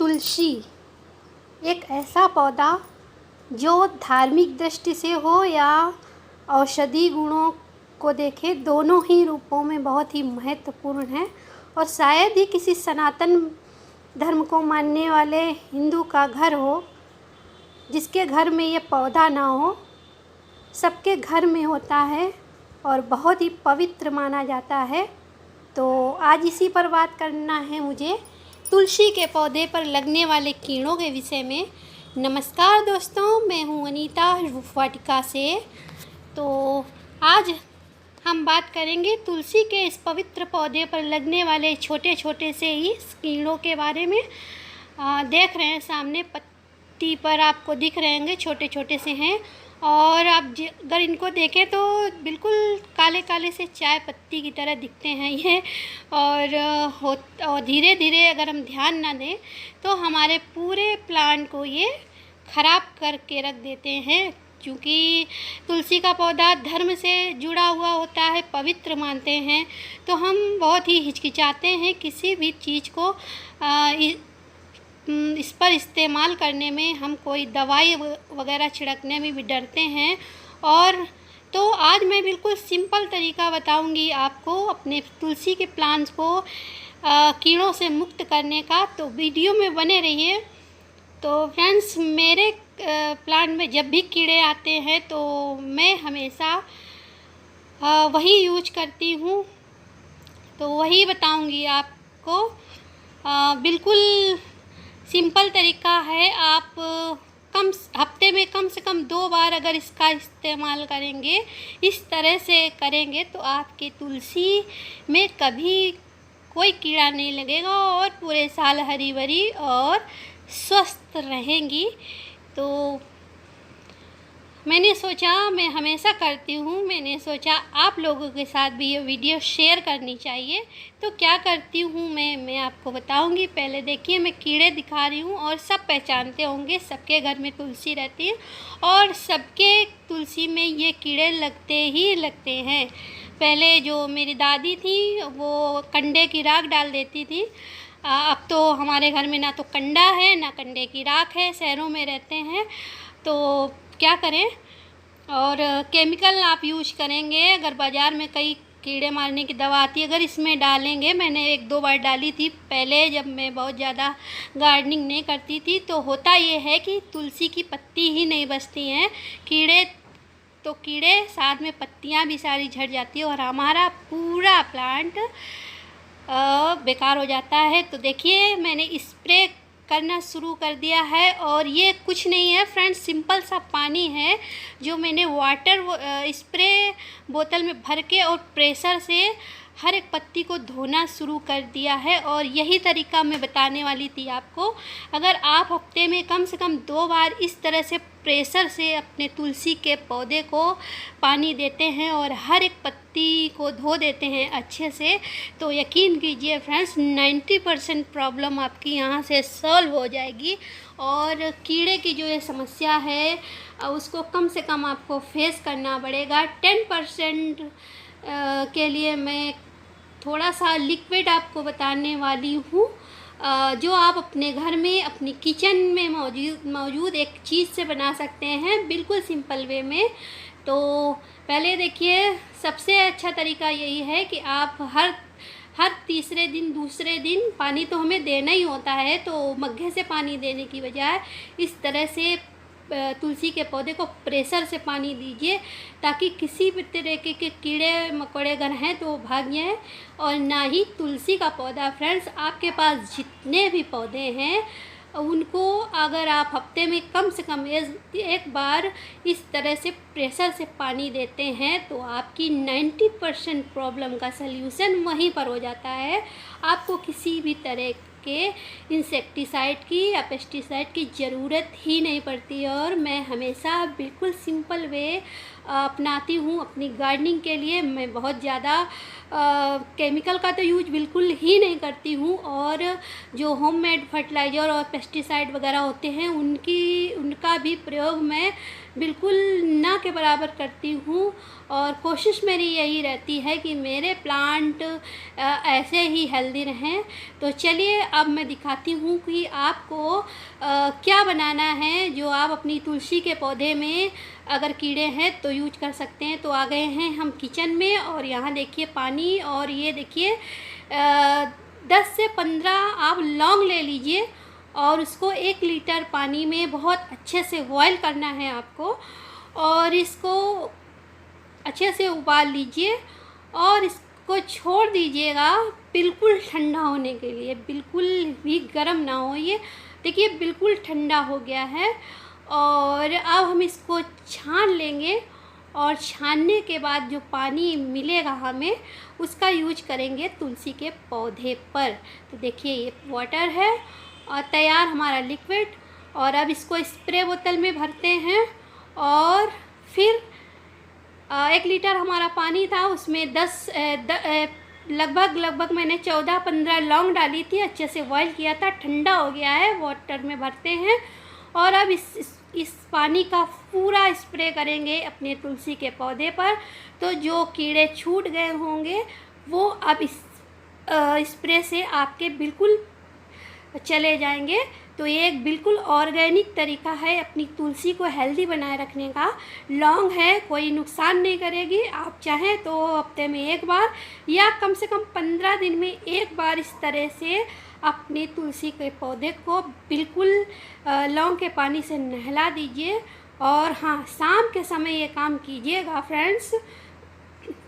तुलसी एक ऐसा पौधा जो धार्मिक दृष्टि से हो या औषधि गुणों को देखे, दोनों ही रूपों में बहुत ही महत्वपूर्ण है। और शायद ही किसी सनातन धर्म को मानने वाले हिंदू का घर हो जिसके घर में ये पौधा ना हो। सबके घर में होता है और बहुत ही पवित्र माना जाता है। तो आज इसी पर बात करना है मुझे, तुलसी के पौधे पर लगने वाले कीड़ों के विषय में। नमस्कार दोस्तों, मैं हूँ अनीता वाटिका से। तो आज हम बात करेंगे तुलसी के इस पवित्र पौधे पर लगने वाले छोटे छोटे से ही कीड़ों के बारे में। देख रहे हैं सामने पत्ती पर आपको दिख रहे होंगे, छोटे छोटे से हैं। और आप अगर इनको देखें तो बिल्कुल काले काले से चाय पत्ती की तरह दिखते हैं ये। और धीरे धीरे अगर हम ध्यान ना दें तो हमारे पूरे प्लांट को ये ख़राब करके रख देते हैं। क्योंकि तुलसी का पौधा धर्म से जुड़ा हुआ होता है, पवित्र मानते हैं, तो हम बहुत ही हिचकिचाते हैं किसी भी चीज़ को इस पर इस्तेमाल करने में। हम कोई दवाई वगैरह छिड़कने में भी डरते हैं। और तो आज मैं बिल्कुल सिंपल तरीका बताऊंगी आपको अपने तुलसी के प्लांट्स को कीड़ों से मुक्त करने का। तो वीडियो में बने रहिए। तो फ्रेंड्स, मेरे प्लांट में जब भी कीड़े आते हैं तो मैं हमेशा वही यूज करती हूँ, तो वही बताऊंगी आपको। बिल्कुल सिंपल तरीका है। आप हफ्ते में कम से कम 2 बार अगर इसका इस्तेमाल करेंगे, इस तरह से करेंगे, तो आपकी तुलसी में कभी कोई कीड़ा नहीं लगेगा और पूरे साल हरी भरी और स्वस्थ रहेंगी। तो मैंने सोचा, मैं हमेशा करती हूँ, मैंने सोचा आप लोगों के साथ भी ये वीडियो शेयर करनी चाहिए। तो क्या करती हूँ मैं आपको बताऊँगी। पहले देखिए, मैं कीड़े दिखा रही हूँ और सब पहचानते होंगे, सबके घर में तुलसी रहती है और सबके तुलसी में ये कीड़े लगते ही लगते हैं। पहले जो मेरी दादी थी वो कंडे की राख डाल देती थी। अब तो हमारे घर में ना तो कंडा है ना कंडे की राख है, शहरों में रहते हैं, तो क्या करें। और केमिकल आप यूज करेंगे, अगर बाज़ार में कई कीड़े मारने की दवा आती है, अगर इसमें डालेंगे, मैंने 1-2 बार डाली थी पहले जब मैं बहुत ज़्यादा गार्डनिंग नहीं करती थी, तो होता ये है कि तुलसी की पत्ती ही नहीं बचती हैं। कीड़े साथ में पत्तियां भी सारी झड़ जाती है और हमारा पूरा प्लांट बेकार हो जाता है। तो देखिए, मैंने स्प्रे करना शुरू कर दिया है और ये कुछ नहीं है फ्रेंड्स, सिंपल सा पानी है जो मैंने वाटर स्प्रे बोतल में भर के और प्रेशर से हर एक पत्ती को धोना शुरू कर दिया है। और यही तरीका मैं बताने वाली थी आपको। अगर आप हफ्ते में कम से कम 2 बार इस तरह से प्रेशर से अपने तुलसी के पौधे को पानी देते हैं और हर एक पत्ती को धो देते हैं अच्छे से, तो यकीन कीजिए फ्रेंड्स, 90% प्रॉब्लम आपकी यहाँ से सॉल्व हो जाएगी। और कीड़े की जो ये समस्या है उसको कम से कम आपको फेस करना पड़ेगा। 10% के लिए मैं थोड़ा सा लिक्विड आपको बताने वाली हूँ, जो आप अपने घर में अपनी किचन में मौजूद एक चीज़ से बना सकते हैं, बिल्कुल सिंपल वे में। तो पहले देखिए, सबसे अच्छा तरीका यही है कि आप हर तीसरे दिन दूसरे दिन पानी तो हमें देना ही होता है, तो मग्घे से पानी देने की बजाय इस तरह से तुलसी के पौधे को प्रेशर से पानी दीजिए, ताकि किसी भी तरह के कीड़े मकोड़े अगर हैं तो भाग जाएं। और ना ही तुलसी का पौधा फ्रेंड्स, आपके पास जितने भी पौधे हैं उनको अगर आप हफ्ते में कम से कम 1 बार इस तरह से प्रेशर से पानी देते हैं तो आपकी 90% प्रॉब्लम का सल्यूशन वहीं पर हो जाता है। आपको किसी भी तरह के इंसेक्टिसाइड की या पेस्टिसाइड की ज़रूरत ही नहीं पड़ती। और मैं हमेशा बिल्कुल सिंपल वे अपनाती हूँ अपनी गार्डनिंग के लिए। मैं बहुत ज़्यादा केमिकल का तो यूज बिल्कुल ही नहीं करती हूँ, और जो होममेड फर्टिलाइज़र और पेस्टिसाइड वगैरह होते हैं उनका भी प्रयोग मैं बिल्कुल ना के बराबर करती हूँ और कोशिश मेरी यही रहती है कि मेरे प्लांट ऐसे ही हेल्दी रहें। तो चलिए अब मैं दिखाती हूँ कि आपको क्या बनाना है जो आप अपनी तुलसी के पौधे में अगर कीड़े हैं तो यूज कर सकते हैं। तो आ गए हैं हम किचन में और यहाँ देखिए पानी, और ये देखिए 10 से 15 आप लौंग ले लीजिए और उसको 1 लीटर पानी में बहुत अच्छे से बॉयल करना है आपको, और इसको अच्छे से उबाल लीजिए और इसको छोड़ दीजिएगा बिल्कुल ठंडा होने के लिए। बिल्कुल भी गर्म ना हो ये, देखिए बिल्कुल ठंडा हो गया है। और अब हम इसको छान लेंगे और छानने के बाद जो पानी मिलेगा हमें उसका यूज करेंगे तुलसी के पौधे पर। तो देखिए ये वाटर है और तैयार हमारा लिक्विड। और अब इसको स्प्रे बोतल में भरते हैं और फिर 1 लीटर हमारा पानी था, उसमें लगभग मैंने 14-15 लौंग डाली थी, अच्छे से बॉईल किया था, ठंडा हो गया है, वाटर में भरते हैं। और अब इस पानी का पूरा स्प्रे करेंगे अपने तुलसी के पौधे पर। तो जो कीड़े छूट गए होंगे वो अब इस स्प्रे से आपके बिल्कुल चले जाएंगे। तो ये एक बिल्कुल ऑर्गेनिक तरीका है अपनी तुलसी को हेल्दी बनाए रखने का। लौंग है, कोई नुकसान नहीं करेगी। आप चाहें तो हफ्ते में 1 बार या कम से कम 15 दिन में 1 बार इस तरह से अपने तुलसी के पौधे को बिल्कुल लौंग के पानी से नहला दीजिए। और हाँ, शाम के समय ये काम कीजिएगा फ्रेंड्स,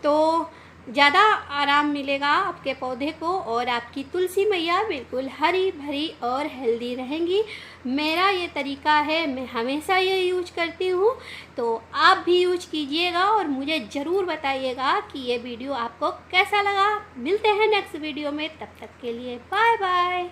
तो ज़्यादा आराम मिलेगा आपके पौधे को और आपकी तुलसी मैया बिल्कुल हरी भरी और हेल्दी रहेंगी। मेरा ये तरीका है, मैं हमेशा ये यूज करती हूँ, तो आप भी यूज कीजिएगा और मुझे ज़रूर बताइएगा कि ये वीडियो आपको कैसा लगा। मिलते हैं नेक्स्ट वीडियो में, तब तक के लिए बाय बाय।